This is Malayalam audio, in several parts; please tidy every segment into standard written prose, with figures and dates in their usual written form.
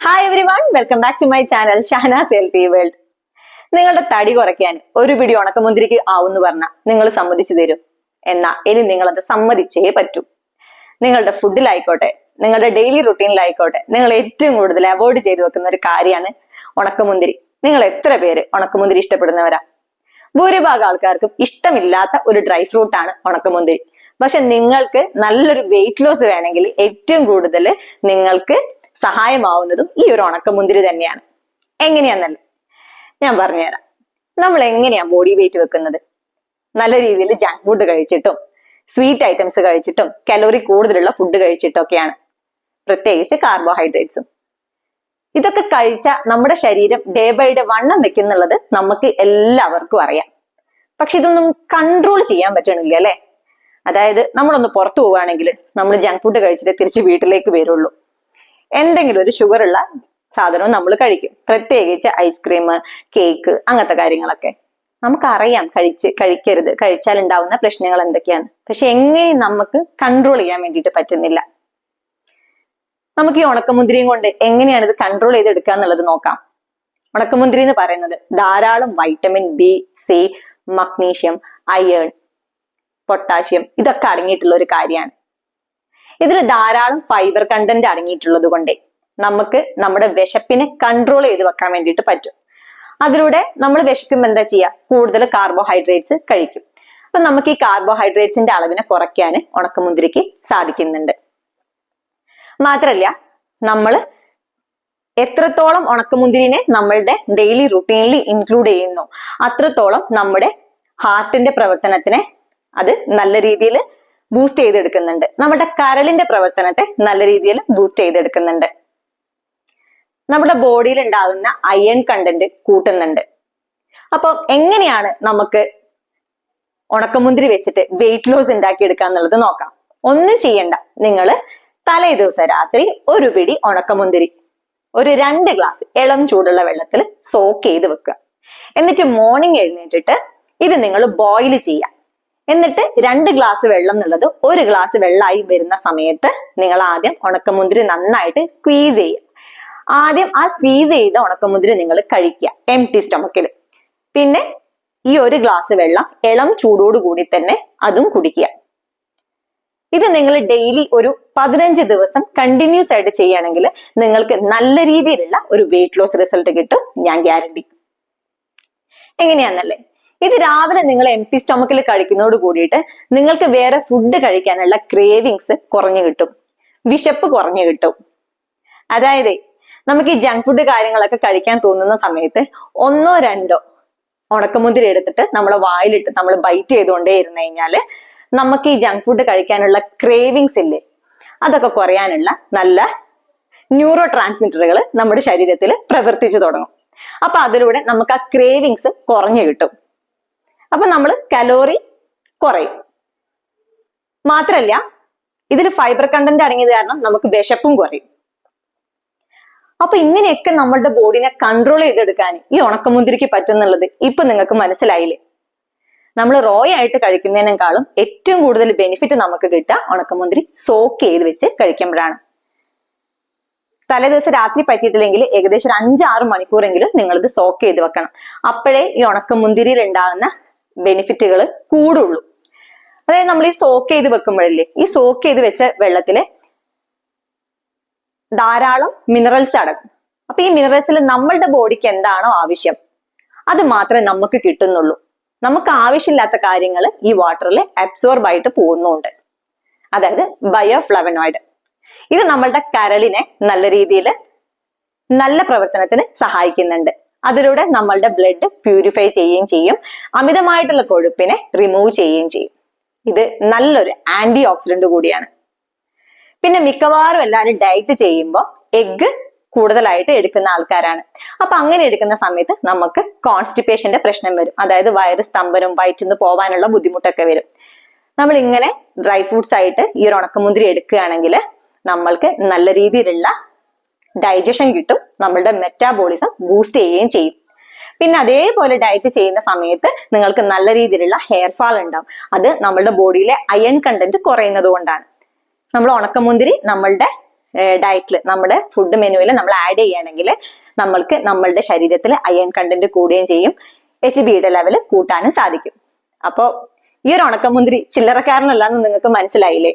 Hi everyone, welcome back to my channel Shahnaz healthy world. നിങ്ങളുടെ തടി കുറയ്ക്കാൻ ഒരു പിടി ഉണക്കമുന്തിരിക്ക് ആവുമെന്ന് പറഞ്ഞാൽ നിങ്ങൾ സമ്മതിച്ചു തരും. എന്നാ ഇനി നിങ്ങൾ അത് സമ്മതിച്ചേ പറ്റൂ. നിങ്ങളുടെ ഫുഡിലായിക്കോട്ടെ, നിങ്ങളുടെ ഡെയിലി റുട്ടീനിലായിക്കോട്ടെ, നിങ്ങൾ ഏറ്റവും കൂടുതൽ അവോയ്ഡ് ചെയ്തു വെക്കുന്ന ഒരു കാര്യമാണ് ഉണക്കമുന്തിരി. നിങ്ങൾ എത്ര പേര് ഉണക്കമുന്തിരി ഇഷ്ടപ്പെടുന്നവരാ? ഭൂരിഭാഗം ആൾക്കാർക്കും ഇഷ്ടമില്ലാത്ത ഒരു ഡ്രൈ ഫ്രൂട്ടാണ് ഉണക്കമുന്തിരി. പക്ഷെ നിങ്ങൾക്ക് നല്ലൊരു വെയിറ്റ് ലോസ് വേണമെങ്കിൽ ഏറ്റവും കൂടുതൽ നിങ്ങൾക്ക് സഹായമാവുന്നതും ഈ ഒരു ഉണക്കമുന്തിരി തന്നെയാണ്. എങ്ങനെയാന്നല്ലേ ഞാൻ പറഞ്ഞുതരാം. നമ്മൾ എങ്ങനെയാ ബോഡി വെയിറ്റ് വെക്കുന്നത്? നല്ല രീതിയിൽ ജങ്ക് ഫുഡ് കഴിച്ചിട്ടും സ്വീറ്റ് ഐറ്റംസ് കഴിച്ചിട്ടും കലോറി കൂടുതലുള്ള ഫുഡ് കഴിച്ചിട്ടൊക്കെയാണ്, പ്രത്യേകിച്ച് കാർബോഹൈഡ്രേറ്റ്സും. ഇതൊക്കെ കഴിച്ച നമ്മുടെ ശരീരം ഡേ ബൈ ഡേ വണ്ണം വെക്കുന്നുള്ളത് നമുക്ക് എല്ലാവർക്കും അറിയാം. പക്ഷെ ഇതൊന്നും കൺട്രോൾ ചെയ്യാൻ പറ്റണില്ല അല്ലെ? അതായത് നമ്മളൊന്ന് പുറത്തു പോവുകയാണെങ്കിൽ നമ്മൾ ജങ്ക് ഫുഡ് കഴിച്ചിട്ട് തിരിച്ച് വീട്ടിലേക്ക് വരുള്ളൂ. എന്തെങ്കിലും ഒരു ഷുഗർ ഉള്ള സാധനവും നമ്മൾ കഴിക്കും, പ്രത്യേകിച്ച് ഐസ്ക്രീം, കേക്ക്, അങ്ങനത്തെ കാര്യങ്ങളൊക്കെ. നമുക്കറിയാം കഴിക്കരുത്, കഴിച്ചാൽ ഉണ്ടാവുന്ന പ്രശ്നങ്ങൾ എന്തൊക്കെയാണ്. പക്ഷെ എങ്ങനെ നമുക്ക് കൺട്രോൾ ചെയ്യാൻ വേണ്ടിയിട്ട് പറ്റുന്നില്ല. നമുക്ക് ഈ ഉണക്കമുന്തിരിയും കൊണ്ട് എങ്ങനെയാണ് ഇത് കൺട്രോൾ ചെയ്തെടുക്കുക എന്നുള്ളത് നോക്കാം. ഉണക്കമുന്തിരി എന്ന് പറയുന്നത് ധാരാളം vitamin B, C, magnesium, iron, potassium ഇതൊക്കെ അടങ്ങിയിട്ടുള്ള ഒരു കാര്യമാണ്. ഇതിൽ ധാരാളം ഫൈബർ കണ്ടന്റ് അടങ്ങിയിട്ടുള്ളത് കൊണ്ട് നമുക്ക് നമ്മുടെ വിശപ്പിനെ കൺട്രോൾ ചെയ്ത് വെക്കാൻ വേണ്ടിയിട്ട് പറ്റും. അതിലൂടെ നമ്മൾ വിശക്കുമ്പോൾ എന്താ ചെയ്യുക? കൂടുതൽ കാർബോഹൈഡ്രേറ്റ്സ് കഴിക്കും. അപ്പൊ നമുക്ക് ഈ കാർബോഹൈഡ്രേറ്റ്സിന്റെ അളവിനെ കുറയ്ക്കാൻ ഉണക്കമുന്തിരിക്ക് സാധിക്കുന്നുണ്ട്. മാത്രല്ല, നമ്മൾ എത്രത്തോളം ഉണക്കമുന്തിരിനെ നമ്മളുടെ ഡെയിലി റുട്ടീനിൽ ഇൻക്ലൂഡ് ചെയ്യുന്നു അത്രത്തോളം നമ്മുടെ ഹാർട്ടിന്റെ പ്രവർത്തനത്തിനെ അത് നല്ല രീതിയിൽ ബൂസ്റ്റ് ചെയ്തെടുക്കുന്നുണ്ട്. നമ്മുടെ കരളിന്റെ പ്രവർത്തനത്തെ നല്ല രീതിയിൽ ബൂസ്റ്റ് ചെയ്തെടുക്കുന്നുണ്ട്. നമ്മുടെ ബോഡിയിൽ ഉണ്ടാകുന്ന അയൺ കണ്ടന്റ് കൂട്ടുന്നുണ്ട്. അപ്പൊ എങ്ങനെയാണ് നമുക്ക് ഉണക്കമുന്തിരി വെച്ചിട്ട് വെയിറ്റ് ലോസ് ഉണ്ടാക്കിയെടുക്കുക എന്നുള്ളത് നോക്കാം. ഒന്നും ചെയ്യണ്ട. നിങ്ങൾ തലേ ദിവസം രാത്രി ഒരു പിടി ഉണക്കമുന്തിരി ഒരു 2 ഗ്ലാസ് ഇളം ചൂടുള്ള വെള്ളത്തിൽ സോക്ക് ചെയ്ത് വെക്കുക. എന്നിട്ട് മോർണിംഗ് എഴുന്നേറ്റിട്ട് ഇത് നിങ്ങൾ ബോയിൽ ചെയ്യാം. എന്നിട്ട് 2 ഗ്ലാസ് വെള്ളം എന്നുള്ളത് 1 ഗ്ലാസ് വെള്ളമായി വരുന്ന സമയത്ത് നിങ്ങൾ ആദ്യം ഉണക്കമുന്തിരി നന്നായിട്ട് സ്ക്വീസ് ചെയ്യുക. ആദ്യം ആ സ്ക്വീസ് ചെയ്ത ഉണക്കമുന്തിരി നിങ്ങൾ കഴിക്കുക എംപ്റ്റി സ്റ്റൊമക്കിൽ. പിന്നെ ഈ 1 ഗ്ലാസ് വെള്ളം ഇളം ചൂടോട് കൂടി തന്നെ അതും കുടിക്കുക. ഇത് നിങ്ങൾ ഡെയിലി ഒരു 15 ദിവസം കണ്ടിന്യൂസ് ആയിട്ട് ചെയ്യുകയാണെങ്കിൽ നിങ്ങൾക്ക് നല്ല രീതിയിലുള്ള ഒരു വെയിറ്റ് ലോസ് റിസൾട്ട് കിട്ടും, ഞാൻ ഗ്യാരണ്ടി. എങ്ങനെയാന്നല്ലേ? ഇത് രാവിലെ നിങ്ങൾ എംപ്റ്റി സ്റ്റൊമക്കിൽ കഴിക്കുന്നതോട് കൂടിയിട്ട് നിങ്ങൾക്ക് വേറെ ഫുഡ് കഴിക്കാനുള്ള ക്രേവിങ്സ് കുറഞ്ഞു കിട്ടും, വിശപ്പ് കുറഞ്ഞു കിട്ടും. അതായത് നമുക്ക് ഈ ജങ്ക് ഫുഡ് കാര്യങ്ങളൊക്കെ കഴിക്കാൻ തോന്നുന്ന സമയത്ത് 1 or 2 ഉണക്കമുന്തിരി എടുത്തിട്ട് നമ്മളെ വായിലിട്ട് നമ്മൾ ബൈറ്റ് ചെയ്തുകൊണ്ടേ ഇരുന്ന് കഴിഞ്ഞാല് നമുക്ക് ഈ ജങ്ക് ഫുഡ് കഴിക്കാനുള്ള ക്രേവിങ്സ് ഇല്ലേ, അതൊക്കെ കുറയാനുള്ള നല്ല ന്യൂറോ ട്രാൻസ്മിറ്ററുകൾ നമ്മുടെ ശരീരത്തിൽ പ്രവർത്തിച്ചു തുടങ്ങും. അപ്പൊ അതിലൂടെ നമുക്ക് ആ ക്രേവിങ്സ് കുറഞ്ഞു കിട്ടും. അപ്പൊ നമ്മൾ കലോറി കുറയും. മാത്രല്ല, ഇതിൽ ഫൈബർ കണ്ടന്റ് അടങ്ങിയത് കാരണം നമുക്ക് വിശപ്പും കുറയും. അപ്പൊ ഇങ്ങനെയൊക്കെ നമ്മളുടെ ബോഡിനെ കൺട്രോൾ ചെയ്തെടുക്കാൻ ഈ ഉണക്കമുന്തിരിക്ക് പറ്റുന്നുള്ളത് ഇപ്പൊ നിങ്ങൾക്ക് മനസ്സിലായില്ലേ? നമ്മൾ റോ ആയിട്ട് കഴിക്കുന്നതിനേക്കാളും ഏറ്റവും കൂടുതൽ ബെനിഫിറ്റ് നമുക്ക് കിട്ടുക ഉണക്കമുന്തിരി സോക്ക് ചെയ്ത് വെച്ച് കഴിക്കുമ്പോഴാണ്. തലേ ദിവസം രാത്രി പറ്റിയിട്ടില്ലെങ്കിൽ ഏകദേശം ഒരു 5-6 മണിക്കൂറെങ്കിലും നിങ്ങൾ ഇത് സോക്ക് ചെയ്ത് വെക്കണം. അപ്പോഴേ ഈ ഉണക്കമുന്തിരിയിൽ ഉണ്ടാകുന്ന ബെനിഫിറ്റുകൾ കൂടുള്ളൂ. അതായത് നമ്മൾ ഈ സോക്ക് ചെയ്ത് വെക്കുമ്പോഴല്ലേ, ഈ സോക്ക് ചെയ്ത് വെച്ച വെള്ളത്തില് ധാരാളം മിനറൽസ് അടങ്ങും. അപ്പൊ ഈ മിനറൽസിൽ നമ്മളുടെ ബോഡിക്ക് എന്താണോ ആവശ്യം അത് മാത്രമേ നമുക്ക് കിട്ടുന്നുള്ളൂ. നമുക്ക് ആവശ്യമില്ലാത്ത കാര്യങ്ങൾ ഈ വാട്ടറിൽ അബ്സോർബ് ആയിട്ട് പോകുന്നുണ്ട്. അതായത് ബയോഫ്ലവനോയിഡ്. ഇത് നമ്മളുടെ കരളിനെ നല്ല രീതിയിൽ നല്ല പ്രവർത്തനത്തിന് സഹായിക്കുന്നുണ്ട്. അതിലൂടെ നമ്മളുടെ ബ്ലഡ് പ്യൂരിഫൈ ചെയ്യുകയും ചെയ്യും, അമിതമായിട്ടുള്ള കൊഴുപ്പിനെ റിമൂവ് ചെയ്യുകയും ചെയ്യും. ഇത് നല്ലൊരു ആന്റി ഓക്സിഡന്റ് കൂടിയാണ്. പിന്നെ മിക്കവാറും എല്ലാവരും ഡയറ്റ് ചെയ്യുമ്പോൾ എഗ്ഗ് കൂടുതലായിട്ട് എടുക്കുന്ന ആൾക്കാരാണ്. അപ്പൊ അങ്ങനെ എടുക്കുന്ന സമയത്ത് നമുക്ക് കോൺസ്റ്റിപ്പേഷന്റെ പ്രശ്നം വരും. അതായത് വയറ് സ്തംഭനം, വയറ്റിന്ന് പോവാനുള്ള ബുദ്ധിമുട്ടൊക്കെ വരും. നമ്മൾ ഇങ്ങനെ ഡ്രൈ ഫ്രൂട്ട്സ് ആയിട്ട് ഈ ഒരു ഉണക്കമുന്തിരി എടുക്കുകയാണെങ്കിൽ നമ്മൾക്ക് നല്ല രീതിയിലുള്ള ഡൈജഷൻ കിട്ടും, നമ്മളുടെ മെറ്റാബോളിസം ബൂസ്റ്റ് ചെയ്യുകയും ചെയ്യും. പിന്നെ അതേപോലെ ഡയറ്റ് ചെയ്യുന്ന സമയത്ത് നിങ്ങൾക്ക് നല്ല രീതിയിലുള്ള ഹെയർ ഫാൾ ഉണ്ടാവും. അത് നമ്മളുടെ ബോഡിയിലെ അയൺ കണ്ടന്റ് കുറയുന്നത് കൊണ്ടാണ്. നമ്മൾ ഉണക്കമുന്തിരി നമ്മളുടെ ഡയറ്റിൽ നമ്മുടെ ഫുഡ് മെനുവിൽ നമ്മൾ ആഡ് ചെയ്യുകയാണെങ്കിൽ നമ്മൾക്ക് നമ്മളുടെ ശരീരത്തിൽ അയൺ കണ്ടന്റ് കൂടുകയും ചെയ്യും, HBയുടെ ലെവൽ കൂട്ടാനും സാധിക്കും. അപ്പോ ഈ ഒരു ഉണക്കമുന്തിരി ചില്ലറക്കാരനല്ലാന്ന് നിങ്ങൾക്ക് മനസ്സിലായില്ലേ?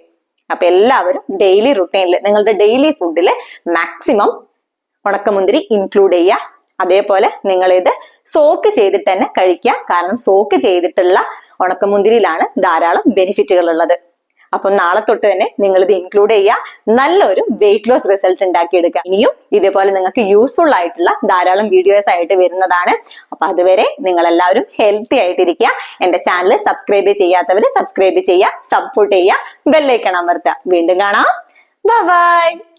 അപ്പൊ എല്ലാവരും ഡെയിലി റുട്ടീനിൽ നിങ്ങളുടെ ഡെയിലി ഫുഡിൽ മാക്സിമം ഉണക്കമുന്തിരി ഇൻക്ലൂഡ് ചെയ്യുക. അതേപോലെ നിങ്ങൾ ഇത് സോക്ക് ചെയ്തിട്ട് തന്നെ കഴിക്കുക. കാരണം സോക്ക് ചെയ്തിട്ടുള്ള ഉണക്കമുന്തിരിയിലാണ് ധാരാളം ബെനിഫിറ്റുകൾ ഉള്ളത്. അപ്പൊ നാളെ തൊട്ട് തന്നെ നിങ്ങൾ ഇത് ഇൻക്ലൂഡ് ചെയ്യുക, നല്ലൊരു വെയിറ്റ് ലോസ് റിസൾട്ട് ഉണ്ടാക്കിയെടുക്കുക. ഇനിയും ഇതേപോലെ നിങ്ങൾക്ക് യൂസ്ഫുൾ ആയിട്ടുള്ള ധാരാളം വീഡിയോസ് ആയിട്ട് വരുന്നതാണ്. അപ്പൊ അതുവരെ നിങ്ങൾ എല്ലാവരും ഹെൽത്തി ആയിട്ടിരിക്കുക. എന്റെ ചാനൽ സബ്സ്ക്രൈബ് ചെയ്യാത്തവര് സബ്സ്ക്രൈബ് ചെയ്യുക, സപ്പോർട്ട് ചെയ്യുക, ബെല്ലൈക്കൺ അമർത്തുക. വീണ്ടും കാണാം. ബൈ.